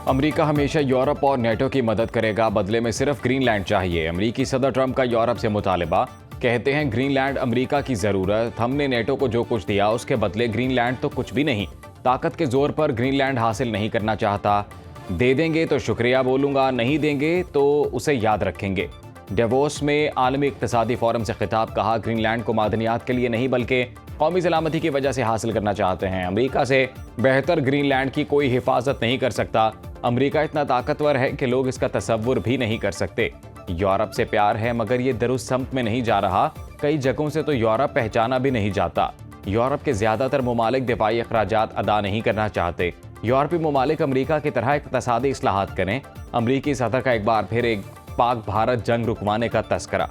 America हमेशा Europe और NATO की मदद करेगा, बदले में सिर्फ ग्रीनलैंड चाहिए। अमेरिकी सदर ट्रंप का यूरोप से मुतालबा। कहते हैं ग्रीनलैंड अमेरिका की जरूरत, हमने नेटो को जो कुछ दिया उसके बदले ग्रीनलैंड तो कुछ भी नहीं। ताकत के जोर पर ग्रीनलैंड हासिल नहीं करना चाहता। दे देंगे तो शुक्रिया बोलूंगा, नहीं देंगे तो उसे याद रखेंगे। डेवोस में आलमी इक्तिसादी फोरम से खिताब। कहा ग्रीनलैंड को मादनियात के लिए नहीं बल्कि कौमी सलामती की वजह से हासिल करना चाहते हैं। अमेरिका से बेहतर ग्रीनलैंड की कोई हिफाजत नहीं कर सकता। अमेरिका इतना ताकतवर है कि लोग इसका तसव्वुर भी नहीं कर सकते। यूरोप से प्यार है मगर ये दुरुस्त समत में नहीं जा रहा। कई जगहों से तो यूरोप पहचाना भी नहीं जाता। यूरोप के ज्यादातर ममालिक दिफाई अखराजात अदा नहीं करना चाहते। यूरोपीय ममालिक अमेरिका की तरह इक़्तिसादी इस्लाहात करें। अमेरिकी सदर का एक बार फिर एक पाक भारत जंग रुकवाने का तस्करा।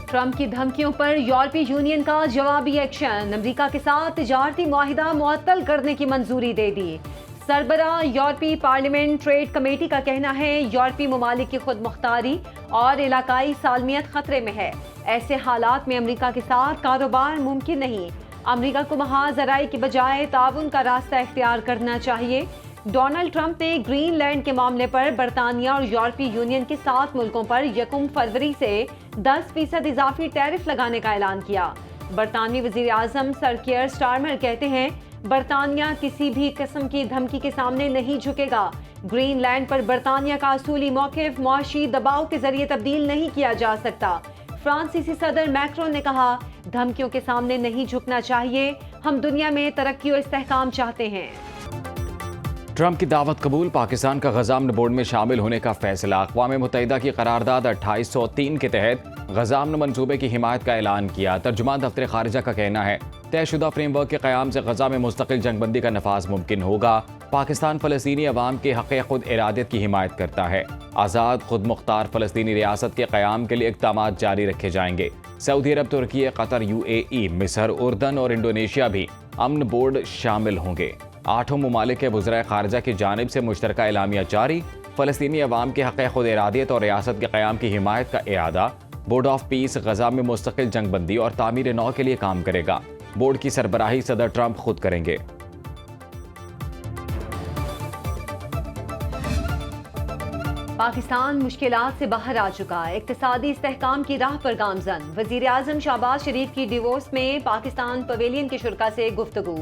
ट्रंप की धमकियों पर यूरोपीय यूनियन का जवाबी एक्शन। अमेरिका के साथ तिजारती मुआहिदा मुअत्तल करने की मंजूरी दे दी। सरबराह यूरोपीय पार्लियामेंट ट्रेड कमेटी का कहना है यूरोपीय ममालिक की खुद मुख्तारी और इलाकाई सालमियत खतरे में है। ऐसे हालात में अमेरिका के साथ कारोबार मुमकिन नहीं। अमेरिका को महाज ज़राई के बजाय ताउन का रास्ता इख्तियार करना चाहिए। डोनाल्ड ट्रंप ने ग्रीनलैंड के मामले पर बरतानिया और यूरोपीय यूनियन के 7 मुल्कों पर 1 फरवरी से 10% इजाफी टैरिफ लगाने का ऐलान किया। बरतानवी वजीर आजम सर कियर स्टारमर कहते हैं बरतानिया किसी भी किस्म की धमकी के सामने नहीं झुकेगा। ग्रीनलैंड पर बरतानिया का असूली मौक़िफ़ मुआशी दबाव के जरिए तब्दील नहीं किया जा सकता। फ्रांसीसी सदर मैक्रोन ने कहा धमकियों के सामने नहीं झुकना चाहिए, हम दुनिया में तरक्की और इस्तेहकाम चाहते हैं। ट्रंप की दावत कबूल। पाकिस्तान का गज़ा अमन बोर्ड में शामिल होने का फैसला। अक़वाम मुत्तहिदा की करारदाद 2803 के तहत गज़ा अमन मंसूबे की हिमायत का ऐलान किया। तर्जुमान दफ्तर खारिजा का कहना है तयशुदा फ्रेमवर्क के क़याम से गज़ा में मुस्तकिल जंगबंदी का नफाज मुमकिन होगा। पाकिस्तान फ़लस्तीनी अवाम के हक़ खुद इरादत की हिमायत करता है। आज़ाद खुद मुख्तार फ़लस्तीनी रियासत के क़याम के लिए इक़दाम जारी रखे जाएंगे। सऊदी अरब, तुर्की, कतर, UAE, मिस्र, उर्दन और इंडोनेशिया भी अमन बोर्ड शामिल होंगे। 8 ममालिक के वज़राए ख़ारिजा की जानिब से मुश्तरका एलामिया जारी। फ़लस्तीनी अवाम के हक़ खुद इरादत और रियासत के क़याम की हिमायत का इरादा। बोर्ड ऑफ पीस गज़ा में मुस्तकिल जंगबंदी और तामीर नौ के लिए काम करेगा। बोर्ड की सरबराही सदर ट्रंप खुद करेंगे। पाकिस्तान मुश्किलात से बाहर आ चुका है, इक्तिसादी इस्तेहकाम की राह पर गामजन। वज़ीर आज़म शहबाज शरीफ की डिवोर्स में पाकिस्तान पवेलियन के शुरा से गुफ्तगू।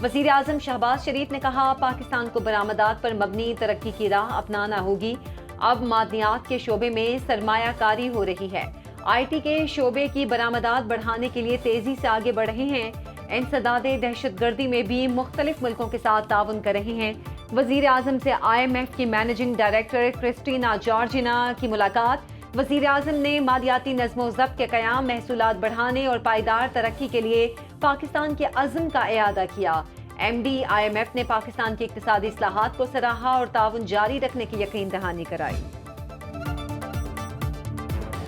वज़ीर आज़म शहबाज शरीफ ने कहा पाकिस्तान को बरामदात पर मबनी तरक्की की राह अपनाना होगी। अब मादनियात के शोबे में सरमायाकारी हो रही है। IT के शोबे की बरामदात बढ़ाने के लिए तेजी से आगे बढ़ रहे हैं। इंसदादे दहशतगर्दी में भी मुख्तलिफ मुल्कों के साथ ताउन कर रहे हैं। वज़ीर आज़म से IMF की मैनेजिंग डायरेक्टर क्रिस्टीना जॉर्जिना की मुलाकात। वज़ीर आज़म ने मालियाती नज़्म व ज़ब्त के क़याम, महसूलात बढ़ाने और पायदार तरक्की के लिए पाकिस्तान के अज़्म का इआदा किया। MD IMF ने पाकिस्तान की इक़्तिसादी इस्लाहात को सराहा और ताउन जारी रखने की यकीन दहानी कराई।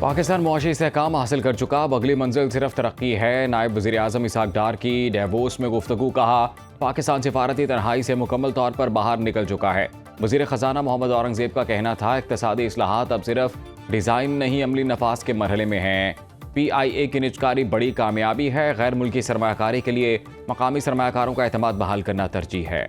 पाकिस्तान मुआशी इस्तेहकाम हासिल कर चुका, अब अगली मंजिल सिर्फ तरक्की है। नायब वज़ीर आज़म इसहाक डार की डेवोस में गुफ्तगू। कहा पाकिस्तान सिफारती तन्हाई से मुकम्मल तौर पर बाहर निकल चुका है। वज़ीर ख़जाना मोहम्मद औरंगज़ेब का कहना था इक़्तिसादी इस्लाहात अब सिर्फ डिज़ाइन नहीं अमली नफाज के मरहले में हैं। PIA की निजकारी बड़ी कामयाबी है। गैर मुल्की सरमायाकारी के लिए मकामी सरमायाकारों का एतमाद बहाल करना तरजीह है।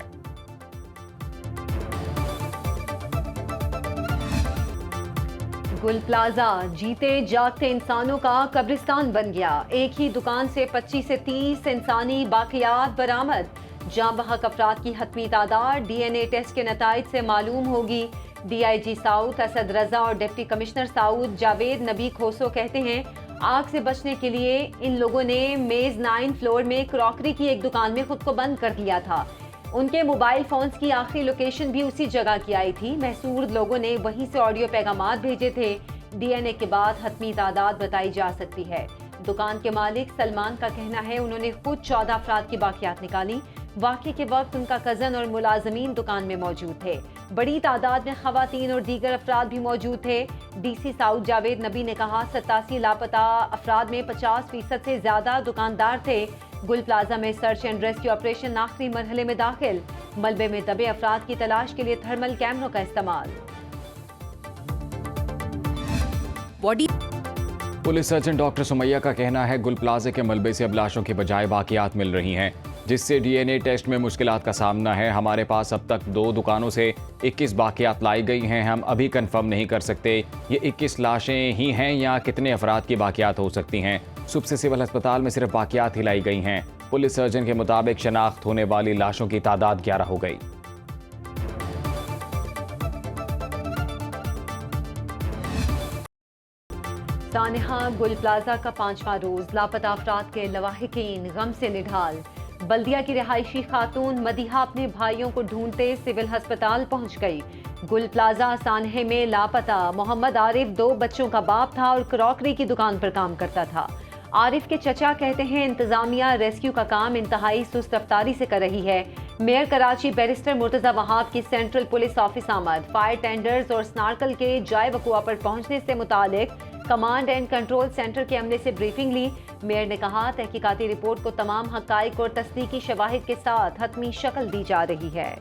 गुल प्लाजा जीते जागते इंसानों का कब्रिस्तान बन गया। एक ही दुकान से 25 से 30 इंसानी बाकियात बरामद। जाँ बहक अफराद की हतमी तादाद DNA टेस्ट के नताइज से मालूम होगी। DIG साउथ असद रजा और डिप्टी कमिश्नर साउथ जावेद नबी खोसो कहते हैं आग से बचने के लिए इन लोगों ने मेज 9 फ्लोर में क्रॉकरी की एक दुकान में खुद को बंद कर दिया था। उनके मोबाइल फोन्स की आखिरी लोकेशन भी उसी जगह की आई थी। महसूर लोगों ने वहीं से ऑडियो पैगामात भेजे थे। DNA के बाद हतमी तादाद बताई जा सकती है। दुकान के मालिक सलमान का कहना है उन्होंने खुद 14 अफराद की बाकियात निकाली। वाक़े के वक्त उनका कज़न और मुलाजमीन दुकान में मौजूद थे। बड़ी तादाद में खवातीन और दीगर अफराद भी मौजूद थे। DC साउथ जावेद नबी ने कहा 87 लापता अफराद में 50% से ज्यादा दुकानदार थे। गुल प्लाजा में सर्च एंड रेस्क्यू ऑपरेशन आखिरी मरहले में दाखिल। मलबे में दबे अफराद की तलाश के लिए थर्मल कैमरों का इस्तेमाल। पुलिस सर्जन डॉक्टर सुमैया का कहना है गुल प्लाजा के मलबे से अब लाशों के बजाय बाकियात मिल रही हैं। जिससे डीएनए टेस्ट में मुश्किलात का सामना है। हमारे पास अब तक 2 दुकानों से 21 बाकियात लाई गई हैं। हम अभी कंफर्म नहीं कर सकते ये 21 लाशें ही हैं या कितने अफराद की बाकियात हो सकती हैं। सुबह से सिविल अस्पताल में सिर्फ बाकियात ही लाई गई हैं। पुलिस सर्जन के मुताबिक शनाख्त होने वाली लाशों की तादाद 11 हो गई। सानिहा गुल प्लाजा का 5वां रोज लापता अफराद के लवाहिकीन गम से निढाल। बल्दिया की रिहायशी खातून मदीहा अपने भाइयों को ढूंढते सिविल अस्पताल पहुंच गई। गुल प्लाजा सानहे में लापता मोहम्मद आरिफ 2 बच्चों का बाप था और क्रॉकरी की दुकान पर काम करता था। आरिफ के चचा कहते हैं इंतजामिया रेस्क्यू का काम इंतहाई सुस्त रफ्तारी से कर रही है। मेयर कराची बैरिस्टर मुर्तजा वहाब की सेंट्रल पुलिस ऑफिस आमद, फायर टेंडर्स और स्नार्कल के जाय वकुआ पर पहुंचने से मुतालिक कमांड एंड कंट्रोल सेंटर के अमले से ब्रीफिंग ली। मेयर ने कहा तहकीकाती रिपोर्ट को तमाम हकाइक और तस्दीकी शवाहिद के साथ हतमी शक्ल दी जा रही है।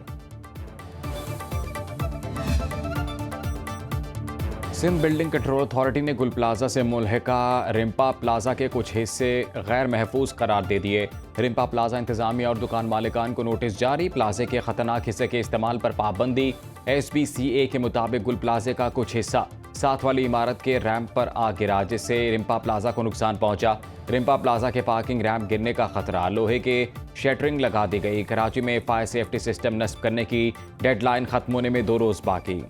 सिंध बिल्डिंग कंट्रोल अथॉरिटी ने गुल प्लाजा से मुल्हिका रिम्पा प्लाजा के कुछ हिस्से गैर महफूज करार दे दिए। रिम्पा प्लाजा इंतजामिया और दुकान मालिकान को नोटिस जारी। प्लाजे के खतरनाक हिस्से के इस्तेमाल पर पाबंदी। SBCA के मुताबिक गुल प्लाजे का कुछ हिस्सा साथ वाली इमारत के रैंप पर आ गिरा, जिससे रिम्पा प्लाजा को नुकसान पहुंचा। रिम्पा प्लाजा के पार्किंग रैंप गिरने का खतरा। लोहे के शटरिंग लगा दी गई। कराची में फायर सेफ्टी सिस्टम नस्ब करने की डेडलाइन खत्म होने में 2 रोज बाकी।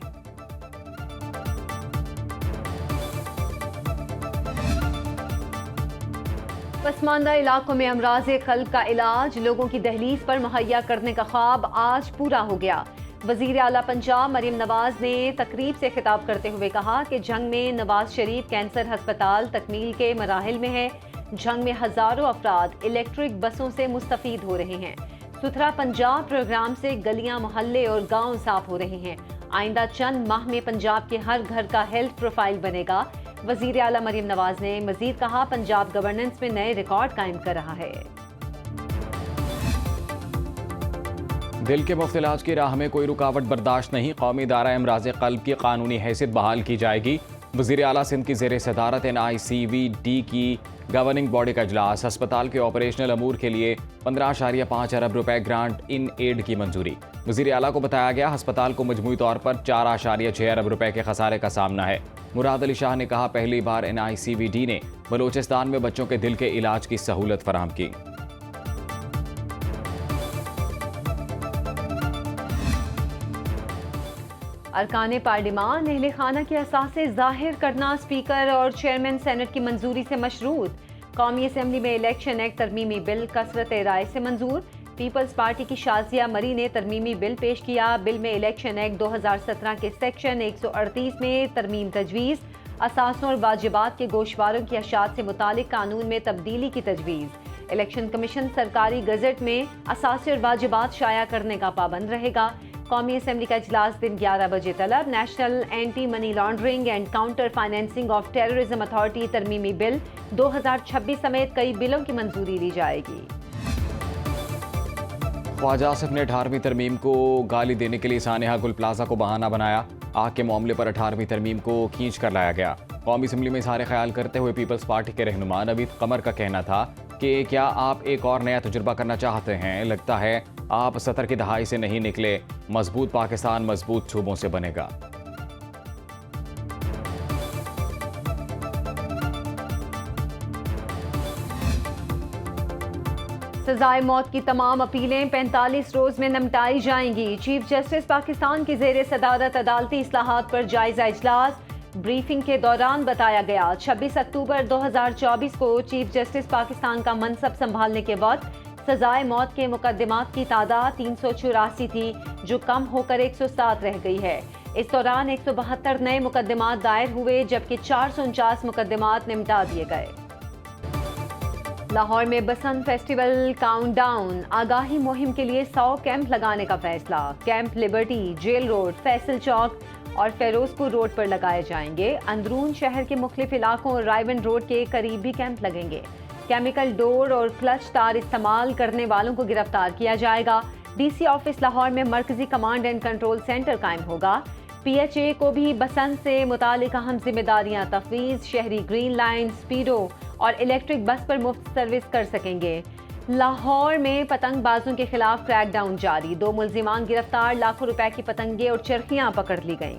पसमानदा इलाकों में अमराज़े क़ल्ब का इलाज लोगों की दहलीज पर मुहैया करने का ख्वाब आज पूरा हो गया। वज़ीर आला पंजाब मरीम नवाज ने तकरीब से खिताब करते हुए कहा कि जंग में नवाज शरीफ कैंसर हस्पताल तकमील के मराहिल में है। जंग में हज़ारों अफराद इलेक्ट्रिक बसों से मुस्तफ़ीद हो रहे हैं। सुथरा पंजाब प्रोग्राम से गलियां, मोहल्ले और गाँव साफ हो रहे हैं। आइंदा चंद माह में पंजाब के हर घर का हेल्थ प्रोफाइल बनेगा। वज़ीर आला मरीम नवाज ने मजीद कहा पंजाब गवर्नेंस में नए रिकॉर्ड कायम कर रहा है। दिल के मुफ्त इलाज की राह में कोई रुकावट बर्दाश्त नहीं। कौमी दायरा अमराज़े क़ल्ब की कानूनी हैसियत बहाल की जाएगी। वज़ीर आला सिंध की ज़ेर सदारत NICVD की गवर्निंग बॉडी का इजलास। अस्पताल के ऑपरेशनल अमूर के लिए 15.5 अरब रुपए ग्रांट इन एड की मंजूरी। वज़ीर आला को बताया गया अस्पताल को मजमूई तौर पर 4.6 अरब रुपए के खसारे का सामना है। मुराद अली शाह ने कहा पहली बार NICVD ने बलोचिस्तान में बच्चों के दिल के इलाज की सहूलत फराहम की। अरकान पार्लिमान अहले खाना के असासे ज़ाहिर करना स्पीकर और चेयरमैन सेनेट की मंजूरी से मशरूत। कौमी असम्बली में इलेक्शन एक्ट तरमीमी बिल कसरत राय से मंजूर। पीपल्स पार्टी की शाजिया मरी ने तरमीमी बिल पेश किया। बिल में इलेक्शन एक्ट 2017 के सेक्शन 138 में तरमीम तजवीज़। असासों और वाजिबात के गोशवारों की अशात से मुतालिक कानून में तब्दीली की तजवीज़। इलेक्शन कमीशन सरकारी गजट में असासे और वाजिबात शाया करने का पाबंद रहेगा। कौमी असम्बली का इजलास दिन 11 बजे तलब। National anti money laundering and counter financing of terrorism authority तरमीमी बिल 2026 समेत कई बिलों की मंजूरी ली जाएगी। ख्वाजा आसिफ ने 18वीं तरमीम को गाली देने के लिए सानिहा गुल प्लाजा को बहाना बनाया। आग के मामले पर 18वीं तरमीम को खींच कर लाया गया। कौमी असम्बली में इज़हार ख्याल करते हुए पीपल्स पार्टी के रहनुमा नवीद कमर का कहना था कि क्या आप एक और नया तजुर्बा करना चाहते हैं? लगता है आप 70 की दहाई से नहीं निकले। मजबूत पाकिस्तान मजबूत सूबों से बनेगा। सजाए मौत की तमाम अपीलें 45 रोज में निपटाई जाएंगी। चीफ जस्टिस पाकिस्तान की ज़ेर सदारत अदालती इस्लाहात पर जायजा इजलास। ब्रीफिंग के दौरान बताया गया 26 अक्टूबर 2024 को चीफ जस्टिस पाकिस्तान का मनसब संभालने के वक्त सजाए मौत के मुकदमात की तादाद 384 थी, जो कम होकर 107 रह गई है। इस दौरान 172 नए मुकदमात दायर हुए, जबकि 449 मुकदमात निपटा दिए गए। लाहौर में बसंत फेस्टिवल काउंटडाउन आगाही मुहिम के लिए 100 कैंप लगाने का फैसला। Camp Liberty, jail road, Faisal Chowk और फेरोजपुर रोड पर लगाए जाएंगे। अंदरून शहर के मुख्तलिफ इलाकों और रायबंद रोड के करीब भी कैंप लगेंगे। केमिकल डोर और क्लच तार इस्तेमाल करने वालों को गिरफ्तार किया जाएगा। DC ऑफिस लाहौर में मरकजी कमांड एंड कंट्रोल सेंटर कायम होगा। PHA को भी बसंत से मुतालिक अहम जिम्मेदारियां तफवीज़। शहरी ग्रीन लाइन, स्पीडो और इलेक्ट्रिक बस पर मुफ्त सर्विस कर सकेंगे। लाहौर में पतंगबाजों के खिलाफ क्रैकडाउन जारी, 2 मुल्जिमान गिरफ्तार, लाखों रुपए की पतंगे और चरखियां पकड़ ली गईं।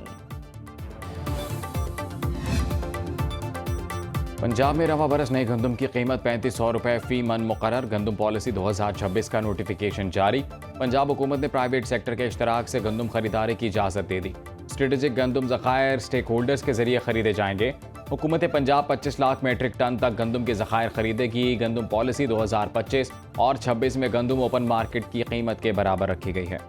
पंजाब में रवा बरस नई गंदम की कीमत 3500 रुपये फी मन मुकर्रर, गंदम पॉलिसी 2026 का नोटिफिकेशन जारी। पंजाब हुकूमत ने प्राइवेट सेक्टर के इश्तराक से गंदम खरीदारी की इजाज़त दे दी। स्ट्रेटेजिक गंदम ज़खायर स्टेक होल्डर्स के जरिए खरीदे जाएंगे। हुकूमत पंजाब 25 लाख मेट्रिक टन तक गंदम के ज़खायर खरीदेगी। गंदम पॉलिसी 2025 और 26 में गंदम ओपन मार्केट की कीमत के बराबर रखी गई है।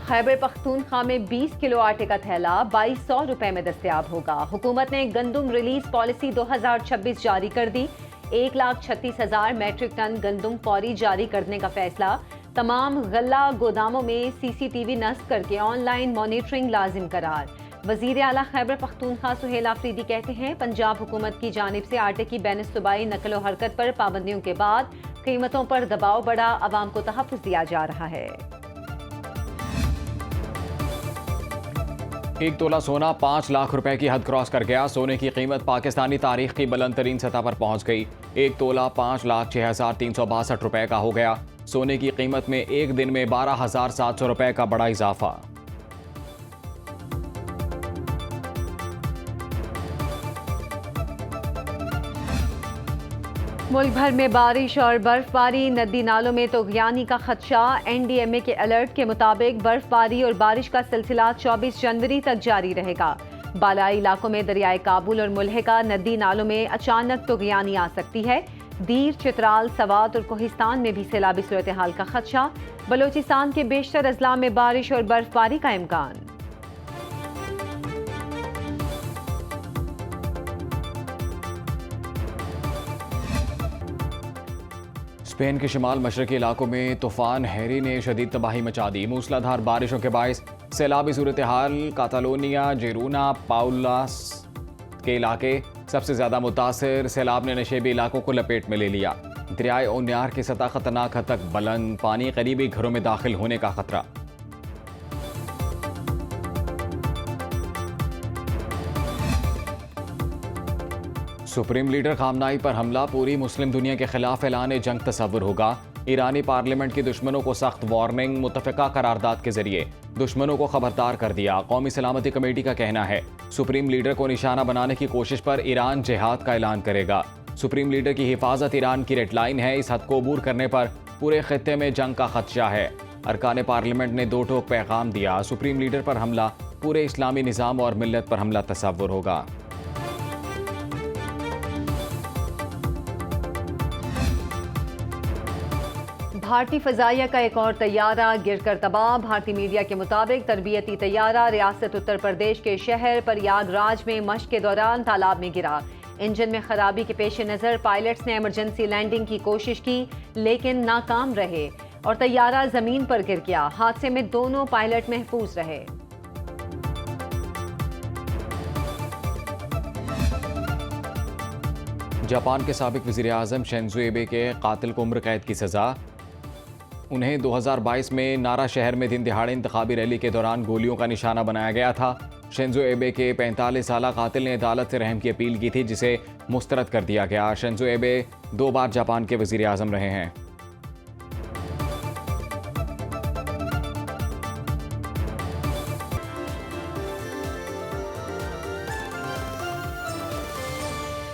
खैबर पख्तूनख्वा में 20 किलो आटे का थैला 2200 रुपए में दस्तयाब होगा। हुकूमत ने गंदम रिलीज पॉलिसी 2026 जारी कर दी। 1,36,000 मैट्रिक टन गंदम फौरी जारी करने का फैसला। तमाम गल्ला गोदामों में CCTV नस्ब करके ऑनलाइन मॉनिटरिंग लाजिम करार। वजीर आला खैबर पख्तूनख्वा सुहेल आफरीदी कहते हैं, पंजाब हुकूमत की जानिब से आटे की बैन सूबाई नकलो हरकत पर पाबंदियों के बाद कीमतों पर दबाव बढ़ा, अवाम को तहफ़्फ़ुज़ दिया जा रहा है। 1 तोला सोना 5 लाख रुपए की हद क्रॉस कर गया। सोने की कीमत पाकिस्तानी तारीख की बुलंद तरीन सतह पर पहुंच गई। 1 तोला 5,06,362 रुपए का हो गया। सोने की कीमत में एक दिन में 12,700 रुपए का बड़ा इजाफा। मुल्क भर में बारिश और बर्फबारी, नदी नालों में तोगयानी का खदशा। NDMA के अलर्ट के मुताबिक बर्फबारी और बारिश का सिलसिला 24 जनवरी तक जारी रहेगा। बालाई इलाकों में दरियाए काबुल और मुल्हिका नदी नालों में अचानक तोगयानी आ सकती है। दीर, चित्राल, सवात और कोहिस्तान में भी सैलाबी सूरत हाल का खदशा। बलोचिस्तान के बेशतर अजला में बारिश और बर्फबारी का इम्कान। स्पेन के शिमाल मशरकी इलाकों में तूफान हैरी ने शदीद तबाही मचा दी। मूसलाधार बारिशों के बायस सैलाबी सूरत हाल। कातालोनिया, जेरूना, पाउलास के इलाके सबसे ज़्यादा मुतासर। सैलाब ने नशेबी इलाकों को लपेट में ले लिया। दरियाए ओन्यार की सतह खतरनाक हद तक बुलंद, पानी करीबी घरों में दाखिल होने का खतरा। सुप्रीम लीडर खामनाई पर हमला, पूरी मुस्लिम दुनिया के खिलाफ ऐलान जंग तस्वुर होगा। ईरानी पार्लियामेंट के दुश्मनों को सख्त वार्निंग, मुतफ़िका करारदाद के जरिए दुश्मनों को खबरदार कर दिया। कौमी सलामती कमेटी का कहना है, सुप्रीम लीडर को निशाना बनाने की कोशिश पर ईरान जिहाद का ऐलान करेगा। सुप्रीम लीडर की हिफाजत ईरान की रेड लाइन है। इस हद को अबूर करने पर पूरे खित्ते में जंग का खदशा है। अरकान पार्लियामेंट ने दो टोक पैगाम दिया, सुप्रीम लीडर पर हमला पूरे इस्लामी निज़ाम और मिल्लत पर हमला तस्वुर होगा। भारतीय फजाइया का एक और तैयारा गिरकर तबाह। भारतीय मीडिया के मुताबिक तरबियती तैयारा रियासत उत्तर प्रदेश के शहर प्रयागराज में मश्क के दौरान तालाब में गिरा। इंजन में खराबी के पेश नज़र पायलट्स ने इमरजेंसी लैंडिंग की कोशिश की, लेकिन नाकाम रहे और तैयारा जमीन पर गिर गया। हादसे में दोनों पायलट महफूज रहे। जापान के साबिक वज़ीर आज़म शिंजो एबे के कातिल को उम्र कैद की सज़ा। उन्हें 2022 में नारा शहर में दिन दिहाड़े इंतखाबी रैली के दौरान गोलियों का निशाना बनाया गया था। शिंजो एबे के 45 साला कातिल ने अदालत से रहम की अपील की थी, जिसे मुस्तरद कर दिया गया। शिंजो एबे 2 बार जापान के वज़ीर आज़म रहे हैं।